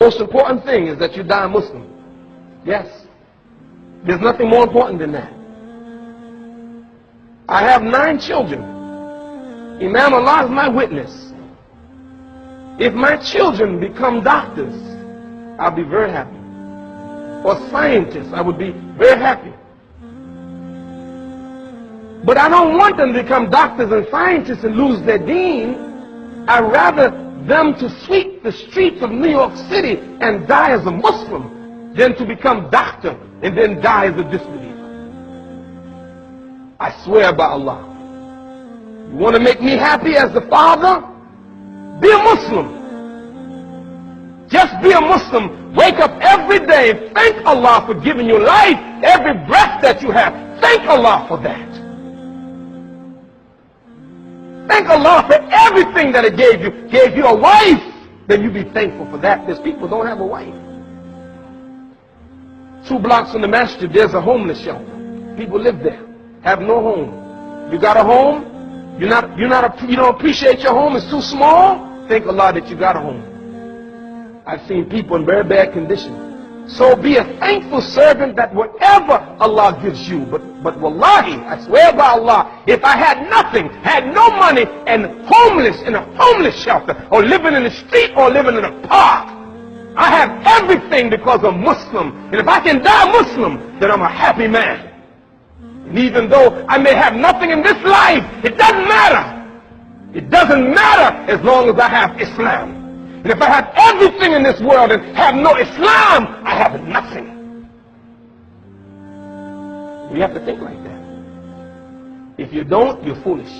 most important thing is that you die Muslim. Yes. There's nothing more important than that. I have 9 children. Imam, Allah is my witness. If my children become doctors, I'll be very happy. Or scientists, I would be very happy. But I don't want them to become doctors and scientists and lose their deen. I'd rather them to sweep the streets of New York City and die as a Muslim than to become doctor and then die as a disbeliever. I swear by Allah. You want to make me happy as the father? Be a Muslim. Just be a Muslim. Wake up every day and thank Allah for giving you life. Every breath that you have, thank Allah for that. Thank Allah for everything that it gave you. Gave you a wife, then you be thankful for that. There's people who don't have a wife. 2 blocks from the masjid, there's a homeless shelter. People live there, have no home. You got a home? You don't appreciate your home, it's too small? Thank Allah that you got a home. I've seen people in very bad condition. So be a thankful servant that whatever Allah gives you, but wallahi, I swear by Allah, if I had nothing, had no money, and homeless in a homeless shelter, or living in the street, or living in a park, I have everything because I'm Muslim. And if I can die Muslim, then I'm a happy man. And even though I may have nothing in this life, it doesn't matter. It doesn't matter as long as I have Islam. And if I have everything in this world and have no Islam, I have nothing. We have to think like that. If you don't, you're foolish.